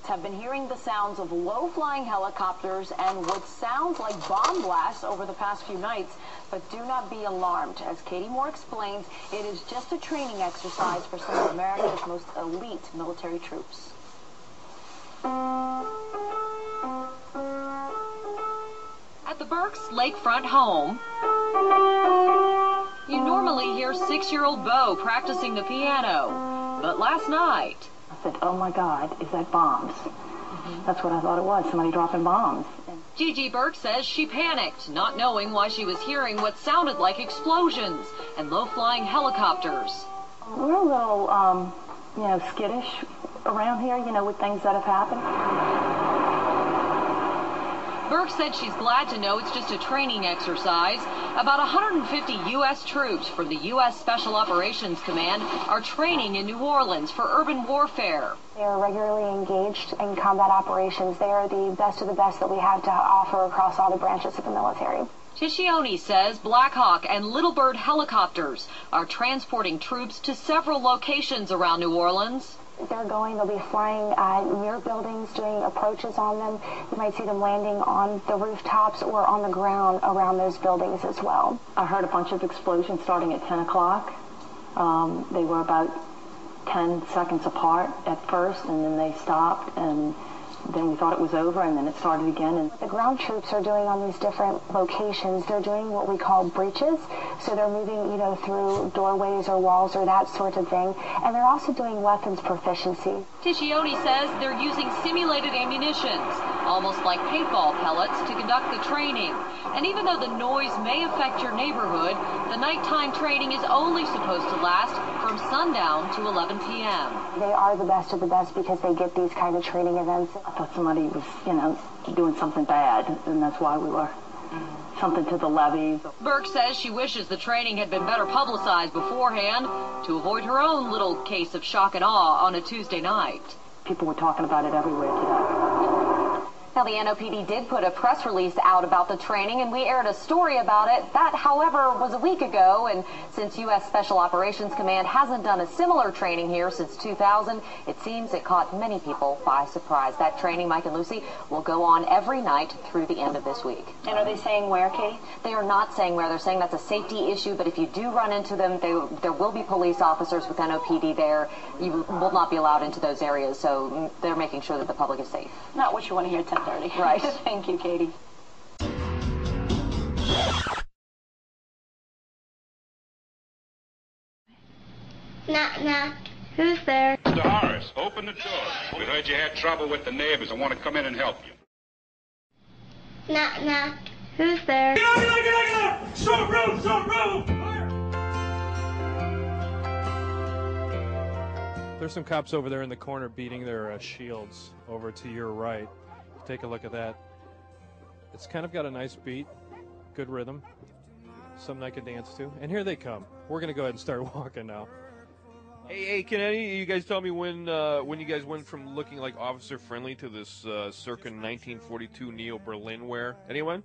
Have been hearing the sounds of low-flying helicopters and what sounds like bomb blasts over the past few nights, but do not be alarmed. As Katie Moore explains, it is just a training exercise for some of America's most elite military troops. At the Burks lakefront home, you normally hear 6-year-old Bo practicing the piano, but last night... I said, oh my God, is that bombs? That's what I thought it was, somebody dropping bombs. Gigi Burke says she panicked, not knowing why she was hearing what sounded like explosions and low-flying helicopters. We're a little, skittish around here, with things that have happened. Burke said she's glad to know it's just a training exercise. About 150 U.S. troops from the U.S. Special Operations Command are training in New Orleans for urban warfare. They are regularly engaged in combat operations. They are the best of the best that we have to offer across all the branches of the military. Tiscioni says Black Hawk and Little Bird helicopters are transporting troops to several locations around New Orleans. They'll be flying near buildings, doing approaches on them. You might see them landing on the rooftops or on the ground around those buildings as well. I heard a bunch of explosions starting at 10 o'clock. They were about 10 seconds apart at first, and then they stopped, and then we thought it was over, and then it started again. And what the ground troops are doing on these different locations, they're doing what we call breaches. So they're moving, through doorways or walls or that sort of thing. And they're also doing weapons proficiency. Tiscioni says they're using simulated ammunitions, almost like paintball pellets, to conduct the training. And even though the noise may affect your neighborhood, the nighttime training is only supposed to last from sundown to 11 p.m. They are the best of the best because they get these kind of training events. I thought somebody was, doing something bad, and that's why we were something to the levees. Burke says she wishes the training had been better publicized beforehand to avoid her own little case of shock and awe on a Tuesday night. People were talking about it everywhere today. Now, the NOPD did put a press release out about the training, and we aired a story about it. That, however, was a week ago, and since U.S. Special Operations Command hasn't done a similar training here since 2000, it seems it caught many people by surprise. That training, Mike and Lucy, will go on every night through the end of this week. And are they saying where, Katie? They are not saying where. They're saying that's a safety issue, but if you do run into them, there will be police officers with NOPD there. You will not be allowed into those areas, so they're making sure that the public is safe. Not what you want to hear at 10:30. Right. Thank you, Katie. Knock, knock. Who's there? Mr. Horace, open the door. We heard you had trouble with the neighbors. I want to come in and help you. Knock, knock. Who's there? Get out! Short room! There's some cops over there in the corner beating their shields over to your right. Take a look at that. It's kind of got a nice beat, good rhythm, something I could dance to. And here they come. We're going to go ahead and start walking now. Hey, can any of you guys tell me when you guys went from looking like officer friendly to this circa 1942 Neo-Berlin wear? Anyone?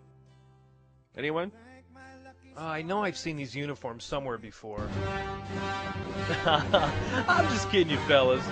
I know I've seen these uniforms somewhere before. I'm just kidding you, fellas.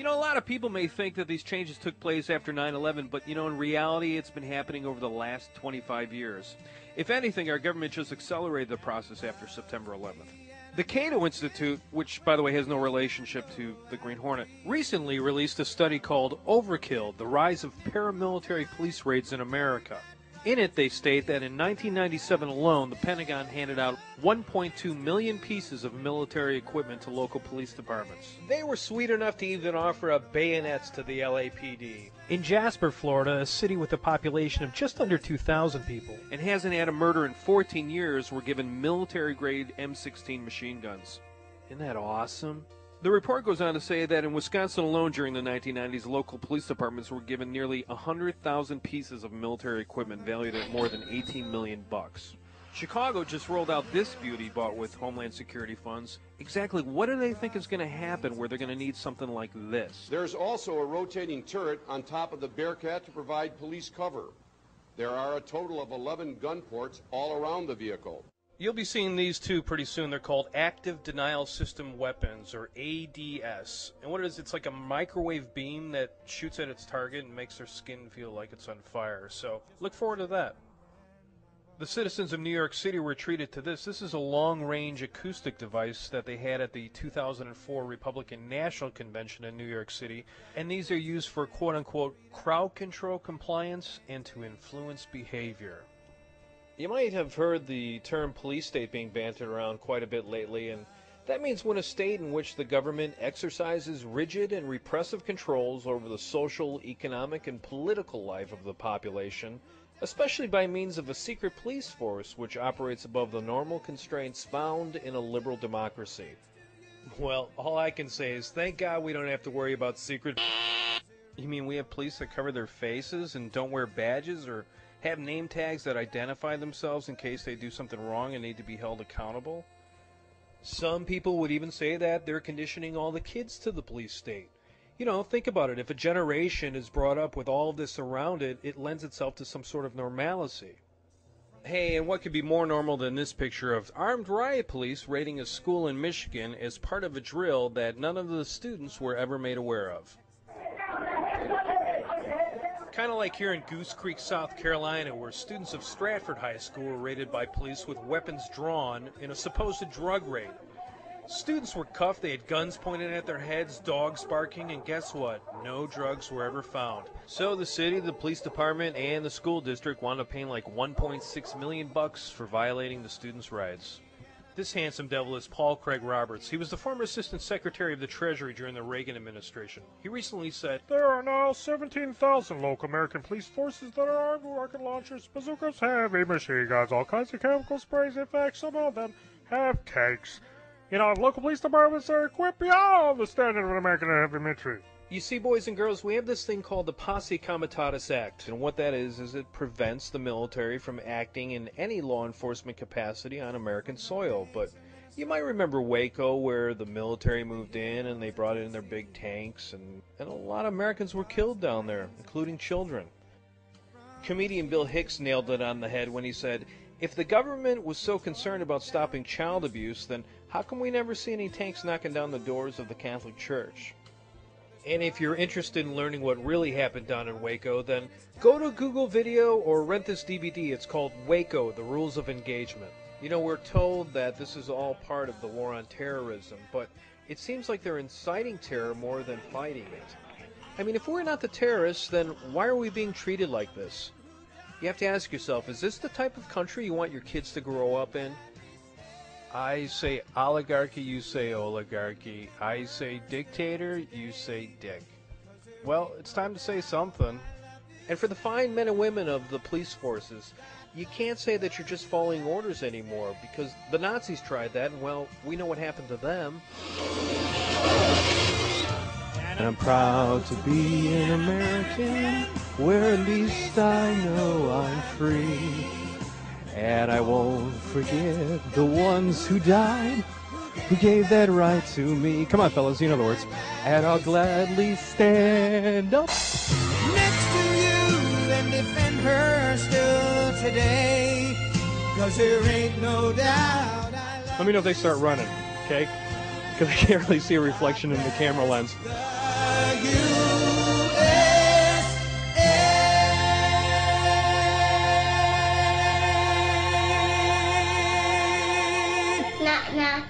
A lot of people may think that these changes took place after 9/11, but, in reality, it's been happening over the last 25 years. If anything, our government just accelerated the process after September 11th. The Cato Institute, which, by the way, has no relationship to the Green Hornet, recently released a study called Overkill, the Rise of Paramilitary Police Raids in America. In it, they state that in 1997 alone, the Pentagon handed out 1.2 million pieces of military equipment to local police departments. They were sweet enough to even offer up bayonets to the LAPD. In Jasper, Florida, a city with a population of just under 2,000 people, and hasn't had a murder in 14 years, were given military-grade M16 machine guns. Isn't that awesome? The report goes on to say that in Wisconsin alone during the 1990s, local police departments were given nearly 100,000 pieces of military equipment valued at more than $18 million. Chicago just rolled out this beauty bought with Homeland Security funds. Exactly what do they think is going to happen where they're going to need something like this? There's also a rotating turret on top of the Bearcat to provide police cover. There are a total of 11 gun ports all around the vehicle. You'll be seeing these two pretty soon. They're called Active Denial System Weapons, or ADS. And what it is, it's like a microwave beam that shoots at its target and makes their skin feel like it's on fire. So look forward to that. The citizens of New York City were treated to this. This is a long-range acoustic device that they had at the 2004 Republican National Convention in New York City. And these are used for quote-unquote crowd control compliance and to influence behavior. You might have heard the term police state being bantered around quite a bit lately, and that means when a state in which the government exercises rigid and repressive controls over the social, economic, and political life of the population, especially by means of a secret police force which operates above the normal constraints found in a liberal democracy. Well, all I can say is thank God we don't have to worry about secret... You mean we have police that cover their faces and don't wear badges or have name tags that identify themselves in case they do something wrong and need to be held accountable? Some people would even say that they're conditioning all the kids to the police state. You know, think about it. If a generation is brought up with all of this around it, it lends itself to some sort of normalcy. Hey, and what could be more normal than this picture of armed riot police raiding a school in Michigan as part of a drill that none of the students were ever made aware of? Kind of like here in Goose Creek, South Carolina, where students of Stratford High School were raided by police with weapons drawn in a supposed drug raid. Students were cuffed, they had guns pointed at their heads, dogs barking, and guess what? No drugs were ever found. So the city, the police department, and the school district wound up paying like $1.6 million for violating the students' rights. This handsome devil is Paul Craig Roberts. He was the former Assistant Secretary of the Treasury during the Reagan administration. He recently said, There are now 17,000 local American police forces that are armed with rocket launchers, bazookas, heavy machine guns, all kinds of chemical sprays. In fact, some of them have tanks. You know, local police departments are equipped beyond the standard of an American heavy military. You see, boys and girls, we have this thing called the Posse Comitatus Act, and what that is it prevents the military from acting in any law enforcement capacity on American soil. But you might remember Waco, where the military moved in and they brought in their big tanks, and a lot of Americans were killed down there, including children. Comedian Bill Hicks nailed it on the head when he said, if the government was so concerned about stopping child abuse, then how come we never see any tanks knocking down the doors of the Catholic Church? And if you're interested in learning what really happened down in Waco, then go to Google Video or rent this DVD. It's called Waco, The Rules of Engagement. You know, we're told that this is all part of the war on terrorism, but it seems like they're inciting terror more than fighting it. I mean, if we're not the terrorists, then why are we being treated like this? You have to ask yourself, is this the type of country you want your kids to grow up in? I say oligarchy, you say oligarchy. I say dictator, you say dick. Well, it's time to say something. And for the fine men and women of the police forces, you can't say that you're just following orders anymore, because the Nazis tried that, and well, we know what happened to them. And I'm proud to be an American, where at least I know I'm free. And I won't forget the ones who died, who gave that right to me. Come on, fellas, you know the words. And I'll gladly stand up next to you and defend her still today. 'Cause there ain't no doubt Let me know if they start running, okay? Because I can't really see a reflection in the camera lens. Knock, knock.